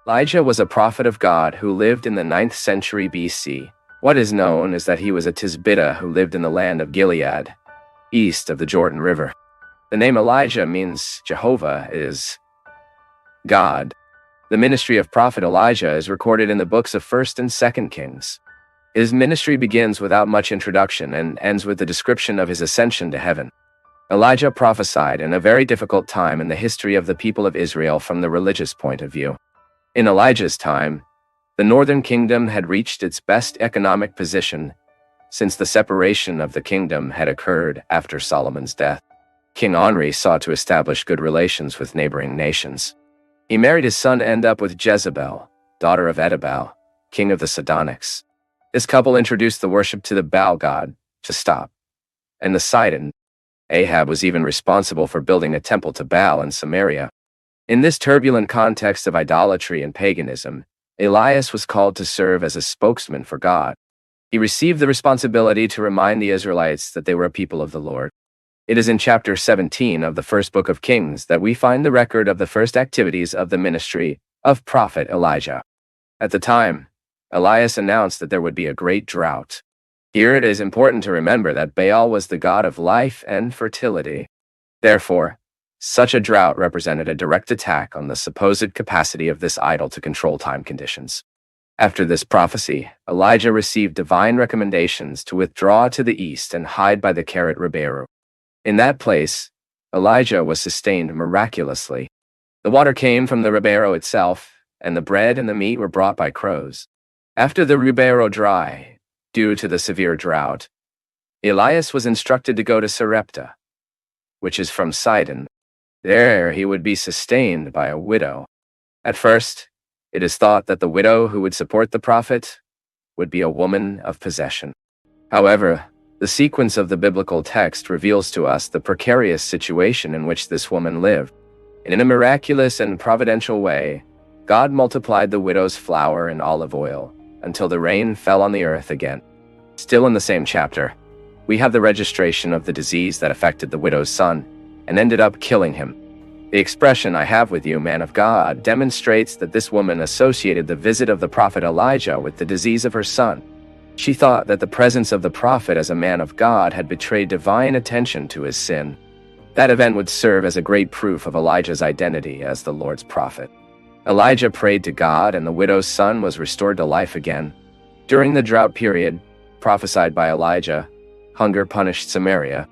Elijah was a prophet of God who lived in the 9th century BC. What is known is that he was a Tishbite who lived in the land of Gilead, east of the Jordan River. The name Elijah means Jehovah is God. The ministry of prophet Elijah is recorded in the books of 1st and 2nd Kings. His ministry begins without much introduction and ends with the description of his ascension to heaven. Elijah prophesied in a very difficult time in the history of the people of Israel from the religious point of view. In Elijah's time, the northern kingdom had reached its best economic position since the separation of the kingdom had occurred after Solomon's death. King Omri sought to establish good relations with neighboring nations. He married his son up with Jezebel, daughter of Etibal, king of the Sidonics. This couple introduced the worship to the Baal god, Stop, and the Sidon. Ahab was even responsible for building a temple to Baal in Samaria. In this turbulent context of idolatry and paganism, Elias was called to serve as a spokesman for God. He received the responsibility to remind the Israelites that they were a people of the Lord. It is in chapter 17 of the first book of Kings that we find the record of the first activities of the ministry of prophet Elijah. At the time, Elias announced that there would be a great drought. Here it is important to remember that Baal was the god of life and fertility. Therefore, such a drought represented a direct attack on the supposed capacity of this idol to control time conditions. After this prophecy, Elijah received divine recommendations to withdraw to the east and hide by the Kerit Ribeiro. In that place, Elijah was sustained miraculously. The water came from the Ribeiro itself, and the bread and the meat were brought by crows. After the Ribeiro dry, due to the severe drought, Elias was instructed to go to Sarepta, which is from Sidon. There he would be sustained by a widow. At first, it is thought that the widow who would support the prophet would be a woman of possession. However, the sequence of the biblical text reveals to us the precarious situation in which this woman lived. And in a miraculous and providential way, God multiplied the widow's flour and olive oil until the rain fell on the earth again. Still in the same chapter, we have the registration of the disease that affected the widow's son and ended up killing him. The expression, "I have with you, man of God," demonstrates that this woman associated the visit of the prophet Elijah with the disease of her son. She thought that the presence of the prophet as a man of God had betrayed divine attention to his sin. That event would serve as a great proof of Elijah's identity as the Lord's prophet. Elijah prayed to God, and the widow's son was restored to life again. During the drought period, prophesied by Elijah, hunger punished Samaria.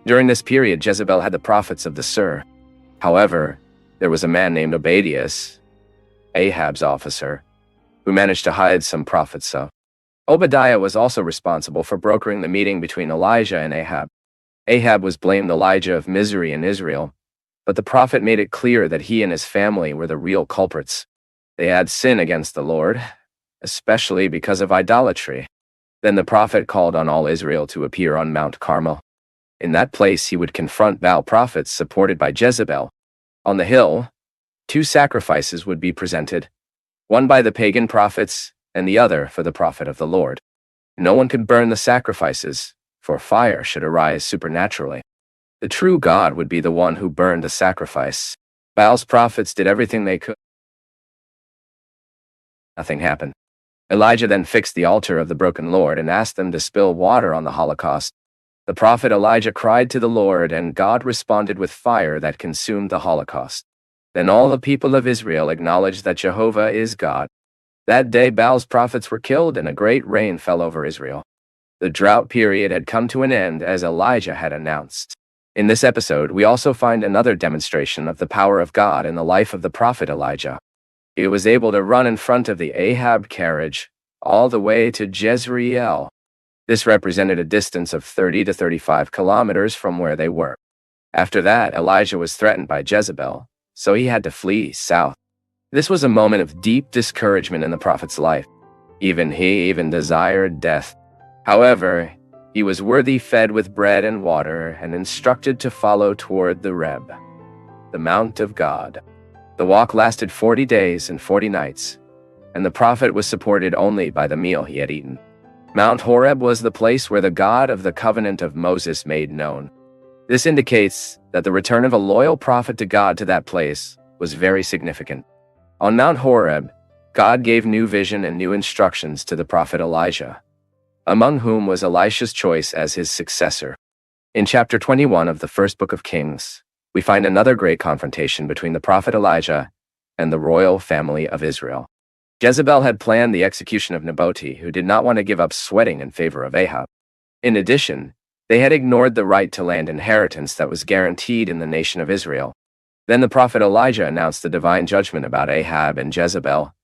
During this period, Jezebel had the prophets of the Sur. However, there was a man named Obadias, Ahab's officer, who managed to hide some prophets. Obadiah was also responsible for brokering the meeting between Elijah and Ahab. Ahab was blamed Elijah of misery in Israel, but the prophet made it clear that he and his family were the real culprits. They had sinned against the Lord, especially because of idolatry. Then the prophet called on all Israel to appear on Mount Carmel. In that place he would confront Baal prophets supported by Jezebel. On the hill, 2 sacrifices would be presented, one by the pagan prophets and the other for the prophet of the Lord. No one could burn the sacrifices, for fire should arise supernaturally. The true God would be the one who burned the sacrifice. Baal's prophets did everything they could. Nothing happened. Elijah then fixed the altar of the broken Lord and asked them to spill water on the holocaust. The prophet Elijah cried to the Lord, and God responded with fire that consumed the holocaust. Then all the people of Israel acknowledged that Jehovah is God. That day Baal's prophets were killed, and a great rain fell over Israel. The drought period had come to an end, as Elijah had announced. In this episode, we also find another demonstration of the power of God in the life of the prophet Elijah. He was able to run in front of the Ahab carriage all the way to Jezreel. This represented a distance of 30 to 35 kilometers from where they were. After that, Elijah was threatened by Jezebel, so he had to flee south. This was a moment of deep discouragement in the prophet's life. He even desired death. However, he was worthy fed with bread and water and instructed to follow toward the Reb, the Mount of God. The walk lasted 40 days and 40 nights, and the prophet was supported only by the meal he had eaten. Mount Horeb was the place where the God of the covenant of Moses made known. This indicates that the return of a loyal prophet to God to that place was very significant. On Mount Horeb, God gave new vision and new instructions to the prophet Elijah, among whom was Elisha's choice as his successor. In chapter 21 of the first book of Kings, we find another great confrontation between the prophet Elijah and the royal family of Israel. Jezebel had planned the execution of Naboth, who did not want to give up sweating in favor of Ahab. In addition, they had ignored the right to land inheritance that was guaranteed in the nation of Israel. Then the prophet Elijah announced the divine judgment about Ahab and Jezebel,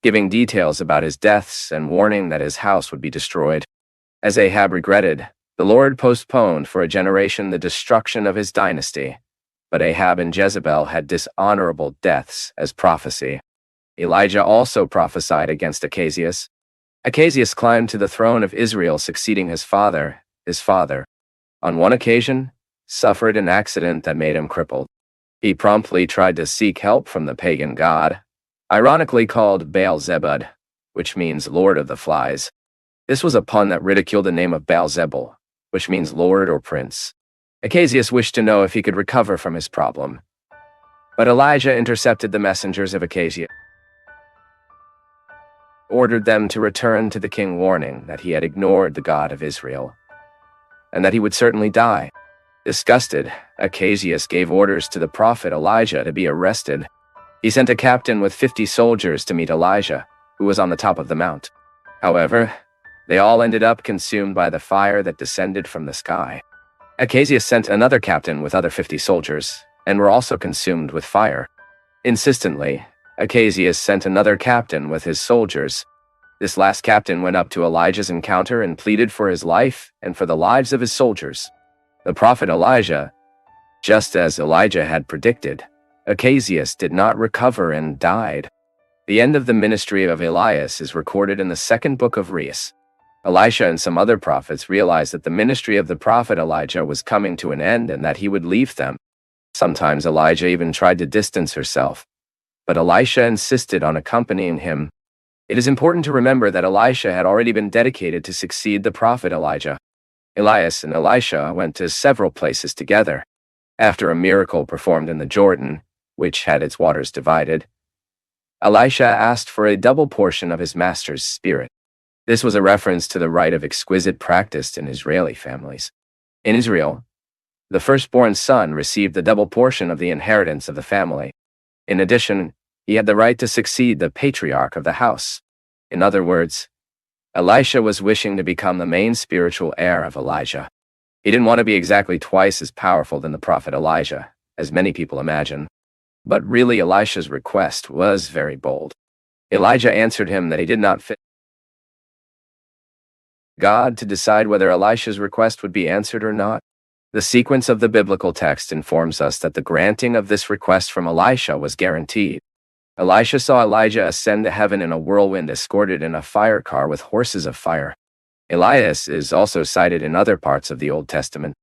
giving details about his deaths and warning that his house would be destroyed. As Ahab regretted, the Lord postponed for a generation the destruction of his dynasty, but Ahab and Jezebel had dishonorable deaths as prophecy. Elijah also prophesied against Achazias. Achazias climbed to the throne of Israel, succeeding his father. On one occasion, suffered an accident that made him crippled. He promptly tried to seek help from the pagan god, ironically called Baal-zebub, which means Lord of the Flies. This was a pun that ridiculed the name of Baal-zebul, which means Lord or Prince. Achazias wished to know if he could recover from his problem, but Elijah intercepted the messengers of Achazias, ordered them to return to the king, warning that he had ignored the God of Israel, and that he would certainly die. Disgusted, Achazias gave orders to the prophet Elijah to be arrested. He sent a captain with 50 soldiers to meet Elijah, who was on the top of the mount. However, they all ended up consumed by the fire that descended from the sky. Achazias sent another captain with other 50 soldiers, and were also consumed with fire. Insistently, Achazias sent another captain with his soldiers. This last captain went up to Elijah's encounter and pleaded for his life and for the lives of his soldiers. The prophet Elijah, just as Elijah had predicted, Achazias did not recover and died. The end of the ministry of Elias is recorded in the second book of Reis. Elisha and some other prophets realized that the ministry of the prophet Elijah was coming to an end and that he would leave them. Sometimes Elijah even tried to distance herself, but Elisha insisted on accompanying him. It is important to remember that Elisha had already been dedicated to succeed the prophet Elijah. Elias and Elisha went to several places together. After a miracle performed in the Jordan, which had its waters divided, Elisha asked for a double portion of his master's spirit. This was a reference to the rite of exquisite practiced in Israeli families. In Israel, the firstborn son received the double portion of the inheritance of the family. In addition, he had the right to succeed the patriarch of the house. In other words, Elisha was wishing to become the main spiritual heir of Elijah. He didn't want to be exactly twice as powerful than the prophet Elijah, as many people imagine. But really, Elisha's request was very bold. Elijah answered him that he did not fit God to decide whether Elisha's request would be answered or not. The sequence of the biblical text informs us that the granting of this request from Elisha was guaranteed. Elisha saw Elijah ascend to heaven in a whirlwind escorted in a fire car with horses of fire. Elias is also cited in other parts of the Old Testament.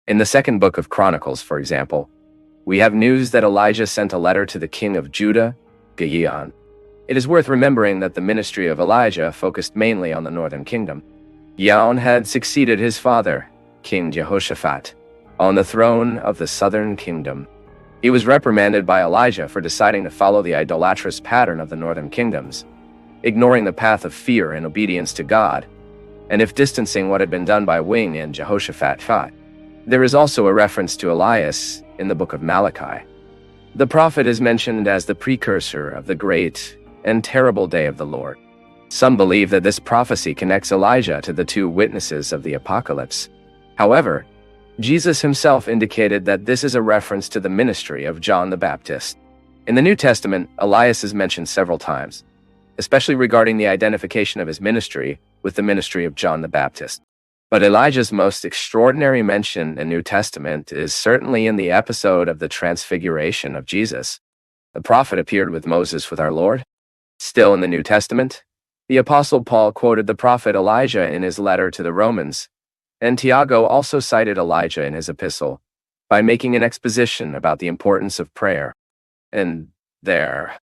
In the second book of Chronicles, for example, we have news that Elijah sent a letter to the king of Judah, Gideon. It is worth remembering that the ministry of Elijah focused mainly on the northern kingdom. Gideon had succeeded his father, King Jehoshaphat, on the throne of the southern kingdom. He was reprimanded by Elijah for deciding to follow the idolatrous pattern of the northern kingdoms, ignoring the path of fear and obedience to God, and if distancing what had been done by Wing and Jehoshaphat. There is also a reference to Elias in the book of Malachi. The prophet is mentioned as the precursor of the great and terrible day of the Lord. Some believe that this prophecy connects Elijah to the two witnesses of the apocalypse. However, Jesus himself indicated that this is a reference to the ministry of John the Baptist. In the New Testament, Elias is mentioned several times, especially regarding the identification of his ministry with the ministry of John the Baptist. But Elijah's most extraordinary mention in the New Testament is certainly in the episode of the transfiguration of Jesus. The prophet appeared with Moses with our Lord. Still in the New Testament, the Apostle Paul quoted the prophet Elijah in his letter to the Romans, and Tiago also cited Elijah in his epistle by making an exposition about the importance of prayer. And there